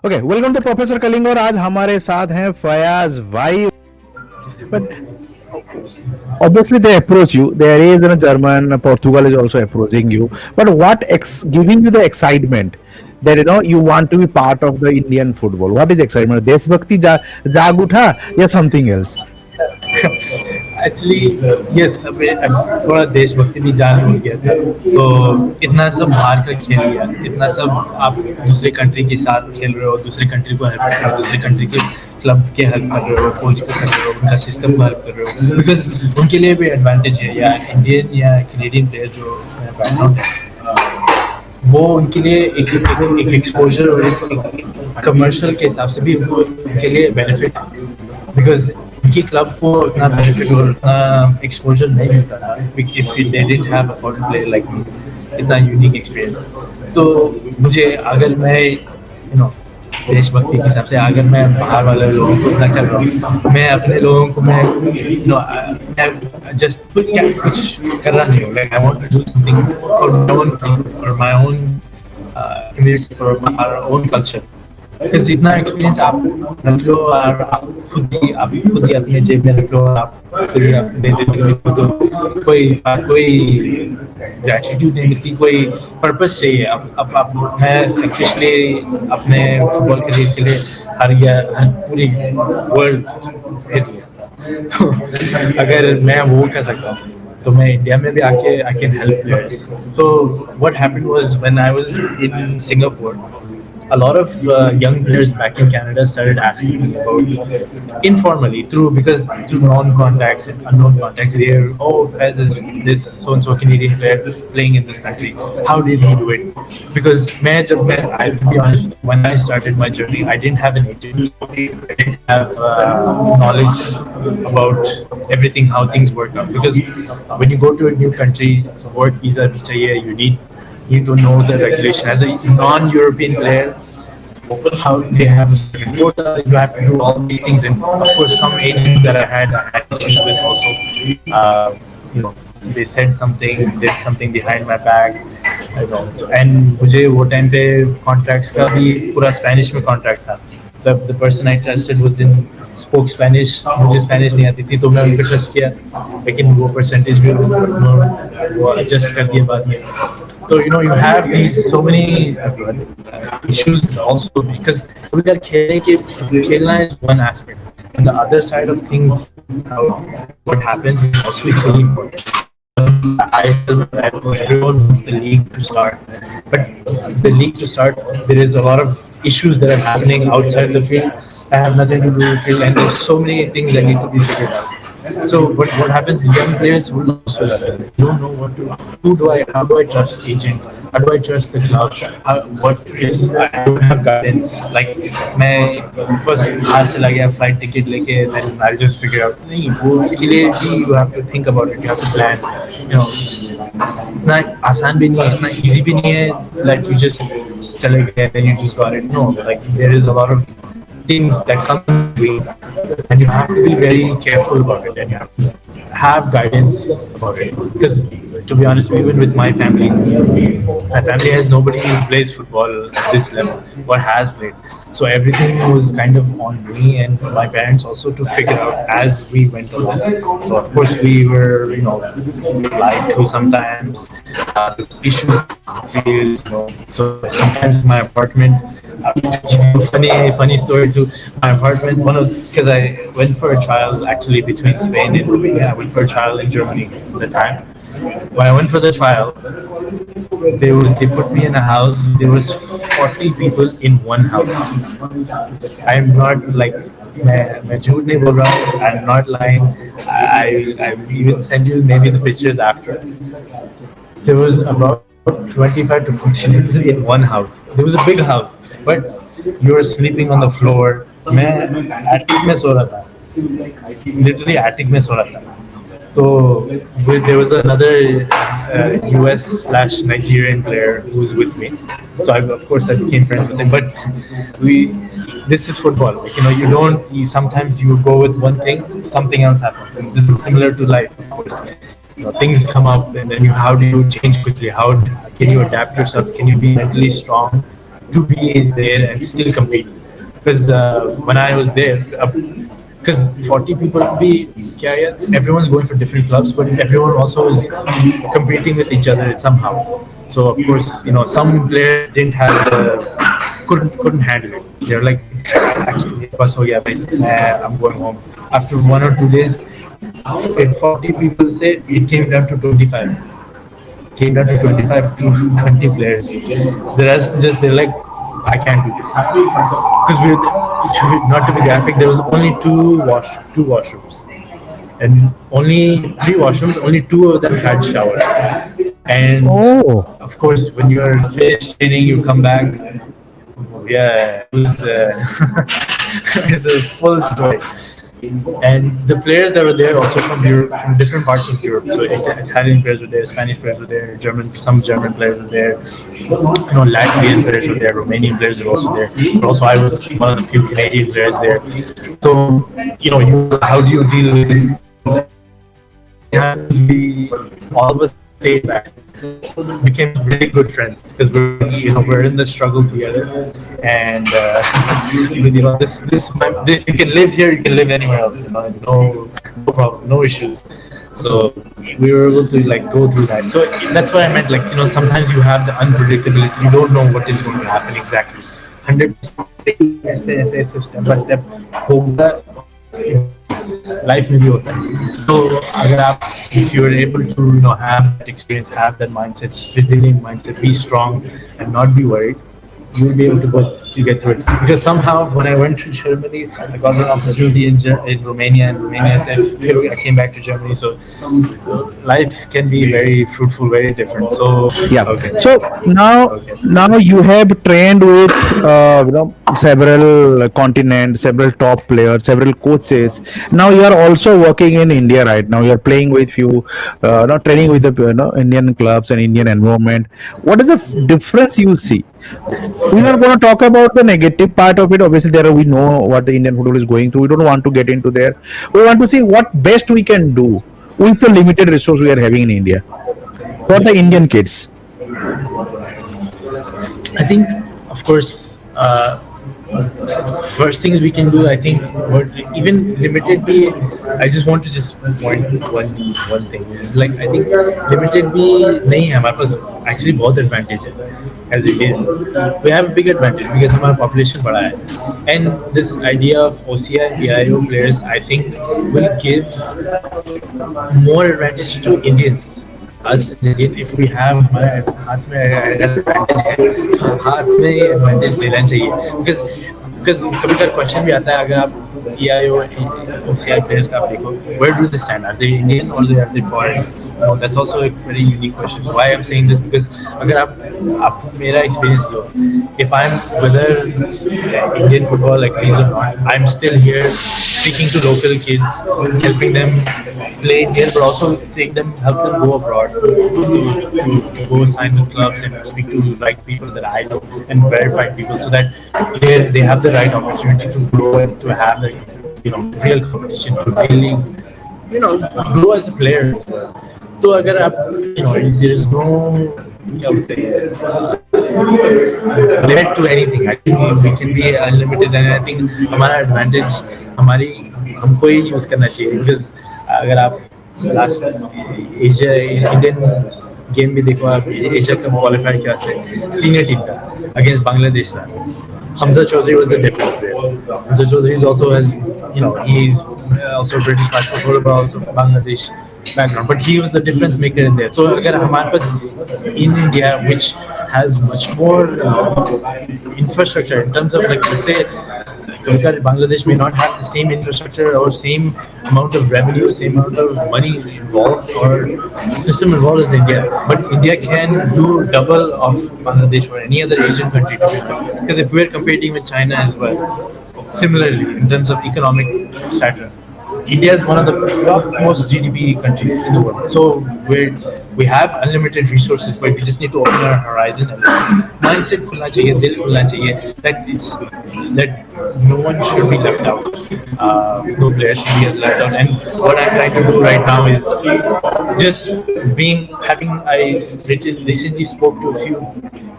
Okay, welcome to professor कलिंग और आज हमारे साथ हैं फयाज भाई. But obviously they approach you. There is in a German, Portugal is also approaching you. But what giving you the excitement that you want to be part of the Indian football? What is excitement? देशभक्ति जाग उठा या something else? Actually yes, अब थोड़ा देशभक्ति भी जान हो गया था। तो इतना सब बाहर का खेल लिया, इतना सब आप दूसरे कंट्री के साथ खेल रहे हो, दूसरे कंट्री को हेल्प कर रहे हो, दूसरे कंट्री के क्लब के हेल्प कर रहे हो, कोच को कर रहे हो, उनका सिस्टम को हेल्प कर रहे हो, बिकॉज उनके लिए भी एडवांटेज है। या इंडियन या कैनेडियन प्लेयर जो मेरा बैकग्राउंड है, वो उनके लिए एक एक्सपोजर और एक कमर्शियल के हिसाब से भी उनके लिए बेनिफिट है, बिकॉज उनकी क्लब को उतना बेनिफिट और उतना एक्सपोजर नहीं मिलता था if they didn't have a foreign player like me, इतना यूनिक एक्सपीरियंस। तो मुझे अगर मैं देशभक्ति के हिसाब से अगर मैं बाहर वाले लोगों को इतना कर रहा हूँ, मैं अपने लोगों को मैं जस्ट कुछ कर रहा नहीं हूँ। Like I want to do something for my own, for my own community, for our own culture. Because इतना एक्सपीरियंस आप रख लो और आप खुद ही अपने जेब में रख लो और आप खुद ही अपने जिंदगी को, तो कोई ग्रेटिट्यूड नहीं मिलती, कोई पर्पस चाहिए। अब मैं सेल्फिशली अपने फुटबॉल करियर के लिए हर पूरी वर्ल्ड फिर लिया। तो अगर मैं वो कर सकता हूँ तो मैं इंडिया में भी आके आई कैन हेल्प प्लेयर्स। तो what happened was when I was in Singapore, a lot of young players back in Canada started asking me about informally because through non-contacts and unknown contacts. They're, oh, Fez is this so and so Canadian player playing in this country. How did he do it? Because I, to be honest, when I started my journey, I didn't have an agent. I didn't have knowledge about everything, how things work out. Because when you go to a new country, work visa, you need to know the regulation as a non-European player. How they have a certain quota, you have to do all these things, and of course, some agents that I had issues with also, you know, they said something, did something behind my back, you know. And मुझे वो time पे contracts का भी पूरा Spanish में contract था. The person I trusted was in spoke Spanish. मुझे Spanish नहीं आती थी, तो मैं उनको trust किया, लेकिन वो percentage भी वो adjust कर दिया बाद में. So you have these so many issues also, because we are खेलना is one aspect, and the other side of things, what happens is also equally important. I tell everyone wants the league to start, but the league to start, there is a lot of issues that are happening outside the field. I have nothing to do with the field, and there's so many things that need to be figured out. So what happens? Young players will not so that they don't know what to. How do I trust agent? How do I trust the club? What is, I don't have guidance. Like मैं बस बाहर चला गया flight ticket लेके, then I'll just figure out. नहीं, वो इसके लिए भी you have to think about it. You have to plan. You know, इतना आसान भी नहीं है, इतना easy भी नहीं है. Like you just चले गए and you just got it. No, like there is a lot of things that come in between, and you have to be very careful about it, and you have to have guidance about it. Because to be honest, even with my family has nobody who plays football at this level or has played. So everything was kind of on me and my parents also to figure out as we went along. So of course we were, lied to sometimes. There was issues with the field, So sometimes my apartment, funny story too. My apartment, because I went for a trial actually between Spain and I went for a trial in Germany at the time. When I went for the trial, they put me in a house. There was 40 people in one house. I'm not like मैं झूठ नहीं बोल रहा हूँ. I'm not lying. I even send you maybe the pictures after. So it was about 25 to 40 people in one house. There was a big house, but you were sleeping on the floor. मैं attic में सो रहा था. Literally attic में सो रहा था. So there was another US/Nigerian player who was with me. So of course I became friends with him. But this is football. Sometimes you go with one thing, something else happens, and this is similar to life. Of course, things come up, and then how do you change quickly? How can you adapt yourself? Can you be mentally strong to be there and still compete. Because when I was there, because 40 people to be, everyone's going for different clubs, but everyone also is competing with each other somehow. So of course, some players didn't have couldn't handle it. They're like, actually, bus ho gaya, bhai, I'm going home. After 1 or 2 days, if 40 people say, it came down to 25. Came down to 25 to 20 players. The rest just they're like, I can't do this because not to be graphic, there was only two washrooms, and only three washrooms. Only two of them had showers, and Oh, of course, when you're finished training, you come back. Yeah, it was it's a full story. And the players that were there also from Europe, from different parts of Europe. So Italian players were there, Spanish players were there, some German players were there, Latvian players were there, Romanian players were also there. But also I was one of the few Canadian players there. So how do you deal with this? We all of us stayed back, became really good friends because we're in the struggle together, and this if you can live here, you can live anywhere else. No problem, no issues. So we were able to like go through that. So that's what I meant. Like sometimes you have the unpredictability. You don't know what is going to happen exactly. 100% ऐसे ऐसे ऐसे step by step होगा, life में भी होता है. तो अगर आप if you're able to have that experience, have that mindset, resilient mindset, be strong and not be worried, you'll be able to get through it. Because somehow when I went to Germany, I got an opportunity in Romania, and Romania said, "Hey, I came back to Germany." So life can be very fruitful, very different. So yeah. okay, So now, okay. now you have trained with several continents, several top players, several coaches. Now you are also working in India right now. You are playing with few, not training with the Indian clubs and Indian environment. What is the difference you see? We're not going to talk about the negative part of it. Obviously, there we know what the Indian football is going through. We don't want to get into there. We want to see what best we can do with the limited resource we are having in India for the Indian kids. I think, of course, first things we can do, I think, what even limited be, I just want to just point one thing is like I think limited भी नहीं है हमारे पास actually बहुत advantage है as Indians. We have a big advantage because हमारा population बड़ा है, and this idea of OCI BIO players I think will give more advantage to Indians. Us as Indian, if we have हमारे हाथ में अगर advantage है तो हाथ में advantage लेना चाहिए, because कभी कभी क्वेश्चन भी आता है अगर आप PIO OCI players का आप देखो, where do they stand? Are they Indian or are they foreign? That's also a very unique question. Why I'm saying this, because अगर आप मेरा experience low, if I'm whether Indian football agrees or not, I'm still here speaking to local kids, helping them play here, but also help them go abroad to go sign with clubs and speak to right people that I know and verified people, so that they have the right opportunity to grow and to have the real competition to really grow as a player as well. So अगर आप there is no क्या बोलते हैं limit to anything. I think we can be unlimited, and I think हमारा advantage हमारी हमको ही use करना चाहिए, because अगर आप लास्ट एशिया इंडियन गेम भी देखो, आप एशिया कप क्वालिफाई किया सीनियर टीम का अगेंस्ट बांग्लादेश था. Hamza Chaudhary was the difference there. Hamza Chaudhary is also has, he's also a British passport holder, but also from Bangladesh background. But he was the difference maker in there. So agar हमारे पास in India, which has much more infrastructure in terms of like, let's say Bangladesh may not have the same infrastructure or same amount of revenue, same amount of money involved or system involved as India, but India can do double of Bangladesh or any other Asian country, to be honest. Because if we're competing with China as well, similarly in terms of economic stature, India is one of the most GDP countries in the world. So we have unlimited resources, but we just need to open our horizon and mindset khulna chahiye, dil khulna chahiye, that it's that no one should be left out. No player should be left out. And what I'm trying to do right now is just being having I recently spoke to a few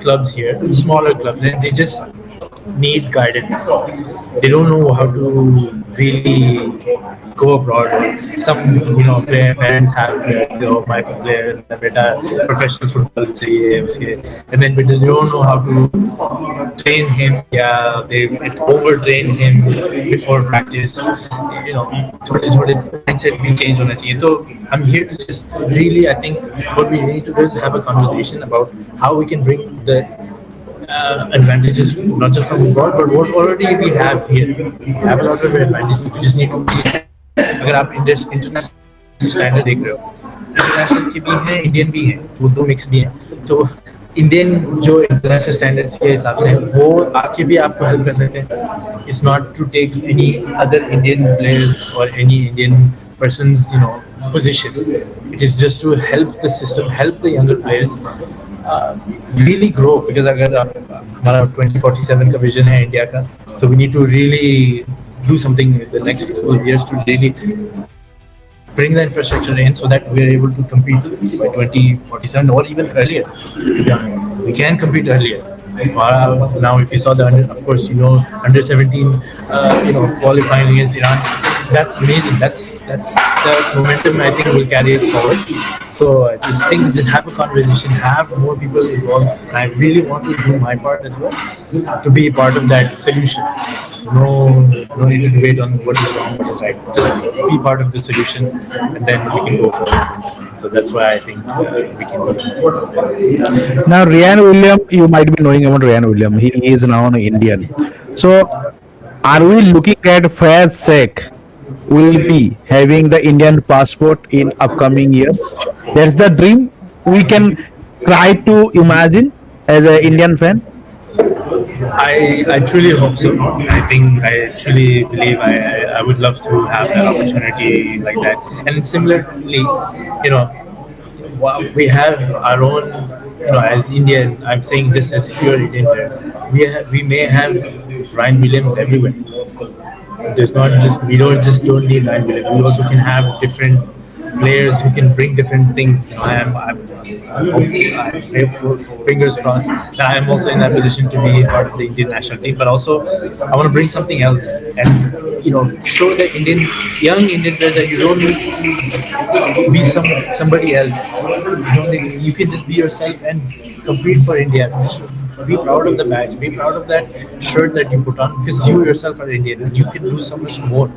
clubs here, smaller clubs, and they just need guidance. They don't know how to really go abroad. Some, parents have my player, my beta professional football चाहिए उसके, and then but they don't know how to train him. Yeah, they overtrain him before practice. थोड़े mindset भी change होना चाहिए. So I'm here to just really, I think what we need to do is have a conversation about how we can bring the advantages not just from abroad but what already we have here. We have a lot of advantages. We just need to अगर आप international standard देख रहे हो, international के भी हैं, Indian भी हैं, वो दो मिक्स भी हैं. तो इंडियन जो इंटरनेशनल स्टैंडर्ड्स के हिसाब से हैं, वो आके भी आपको हेल्प कर सकते हैं. It's not to take any other Indian players और any Indian person's position. It is just to help the system, help the younger players really grow. Because अगर हमारा 2047 का vision है इंडिया का, so we need to really do something in the next couple of years to really bring the infrastructure in so that we are able to compete by 2047 or even earlier. Yeah, we can compete earlier. Now, if you saw of course, under 17, qualifying against Iran, that's amazing. That's the momentum I think will carry us forward. So I just think just have a conversation, have more people involved. And I really want to do my part as well to be part of that solution. No need to debate on what is wrong, what is right. Just be part of the solution, and then we can go forward. So that's why I think we can go. Now, Ryan William, you might be knowing about Ryan William. He is now an Indian. So, are we looking at fair sake? Will be having the Indian passport in upcoming years? That's the dream we can try to imagine as an Indian fan. I truly hope so. I truly believe I would love to have that opportunity like that. And similarly, we have our own, as Indian, I'm saying just as pure Indian players, we may have Ryan Williams everywhere. There's not just we don't need Ryan Williams. We also can have different players who can bring different things. I pray for fingers crossed that I'm also in that position to be part of the Indian national team. But also, I want to bring something else and show the young Indian players that you don't need to be somebody else. You can just be yourself and compete for India. Be proud of the badge. Be proud of that shirt that you put on because you yourself are Indian and you can do so much more.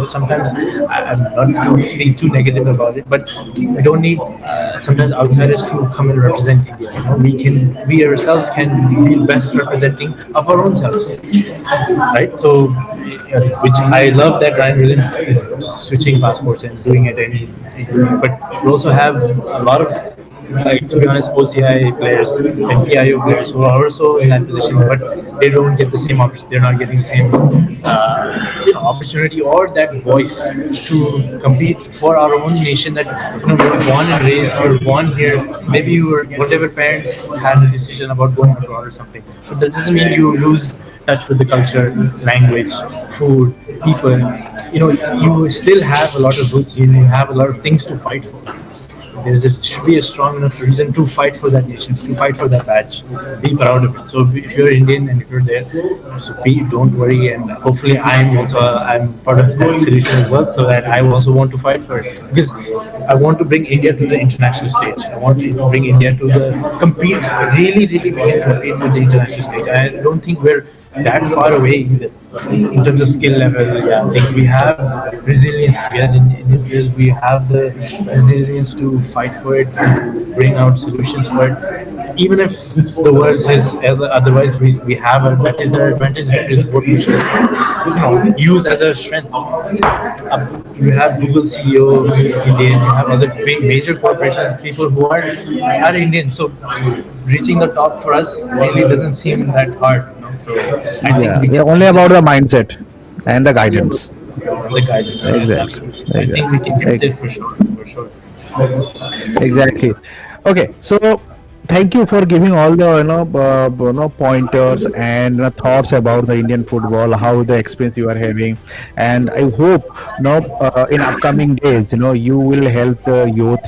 Sometimes I'm not being too negative about it, but we don't need sometimes outsiders to come and represent India. We ourselves can be best representing of our own selves, right? So, which I love that Ryan Williams is switching passports and doing it, and he's doing it. But we also have a lot of to be honest, OCI players and PIO players who are also in that position, but they don't get the same opportunity. They're not getting the same opportunity or that voice to compete for our own nation. That we were born and raised, we were born here. Maybe you were whatever parents had a decision about going abroad or something, but that doesn't mean you lose touch with the culture, language, food, people. You still have a lot of roots. You have a lot of things to fight for. Should be a strong enough reason to fight for that nation, to fight for that badge. Be proud of it. So if you're Indian and if you're there, don't worry. And hopefully I'm part of that solution as well. So that I also want to fight for it because I want to bring India to the international stage. I want to bring India to the compete. Really, really, we can compete with the international stage. I don't think we're that far away either in terms of skill level. Yeah, I think we have resilience. We as Indian players, we have the resilience to fight for it, to bring out solutions for it. Even if the world says otherwise, we have that is our advantage. That is what we should use as our strength. You have Google CEO who is Indian. You have other big major corporations, people who are Indian. So reaching the top for us really doesn't seem that hard. So I think Only about the mindset and the guidance. the guidance. Yes, Exactly. absolutely. I think we can get Exactly. there for sure. For sure. Exactly. Okay, so thank you for giving all the pointers and thoughts about the Indian football, how the experience you are having, and I hope in upcoming days you will help the youth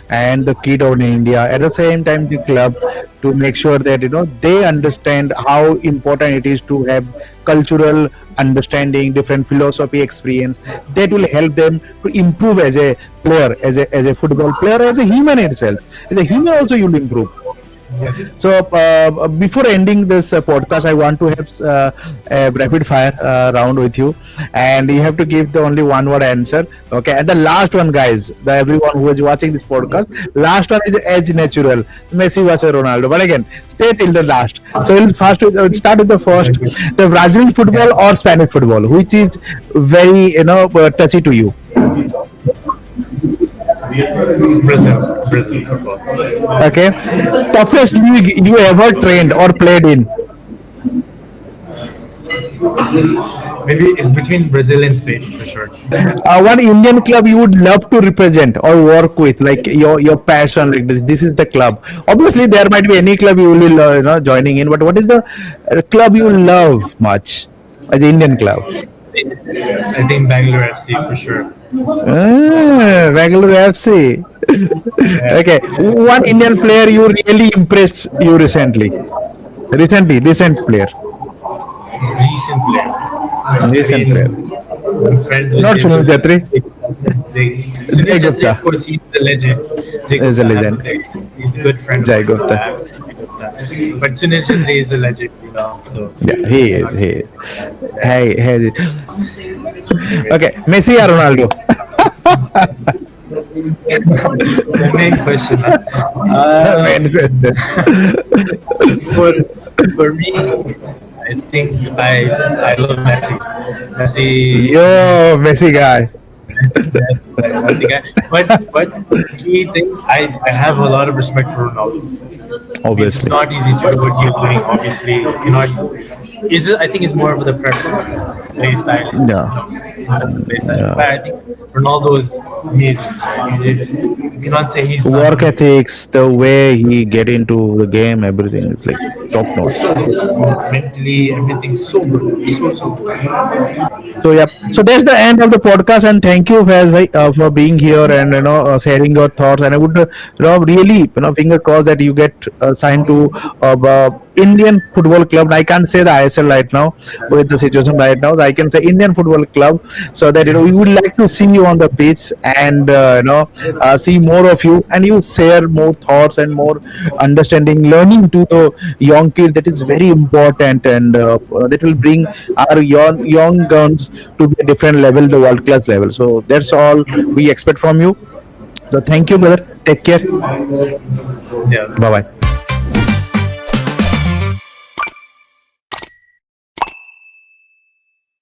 and the kid of India at the same time the club to make sure that they understand how important it is to have cultural understanding, different philosophy experience that will help them to improve as a player, as a football player, as a human itself. As a human also you'll improve. So before ending this podcast, I want to have a rapid fire round with you, and you have to give the only one word answer. Okay, and the last one, guys, the everyone who is watching this podcast, last one is edge natural, Messi versus Ronaldo. But again, stay till the last. So we'll first start with the first, the Brazilian football or Spanish football, which is very touchy to you. Brazil football. Okay, toughest league you ever trained or played in. Maybe it's between Brazil and Spain for sure. One Indian club you would love to represent or work with, like your passion, like this is the club. Obviously, there might be any club you will be joining in, but what is the club you love much as an Indian club? I think Bangalore FC for sure. Bangalore FC. Yeah. Okay, one Indian player you really impressed you recently. Recent player. Recent player. I Recent mean, player. I'm friends with Not him. Sunil Chetri. Sunil Jai Chetri, Gupta of course, he's the legend. Jay is a Gupta, I have to legend. say. He's a good friend of Jai mine, so I Gupta. have to say Gupta. But Sunil Chetri is a legend, so Yeah, he I is. cannot He say is. that. Hey, hey. Okay, Messi or Ronaldo? The main question. Main question. For for me, I think I love Messi. Messi, Yo, Messi guy. yes, Messi guy. But key thing, I have a lot of respect for Ronaldo. I mean, it's Obviously. not easy to do what he's doing. Obviously, you're not. Is I think it's more of the preference, play style. Yeah. Play style. Yeah. But I think Ronaldo is amazing. I mean, you cannot say he's not Work amazing. ethics, the way he get into the game, everything is like top notch. So good. Mentally, everything so good. So good. So yeah, so that's the end of the podcast, and thank you Faiz bhai, for being here and sharing your thoughts. And I would really finger crossed that you get signed to Indian football club. I can't say the ISL right now with the situation right now. So I can say Indian football club, so that we would like to see you on the pitch and see more of you, and you share more thoughts and more understanding, learning to the young kids. That is very important, and that will bring our young guns to be a different level, the world class level. So that's all we expect from you. So thank you, brother. Take care. Yeah. Bye bye.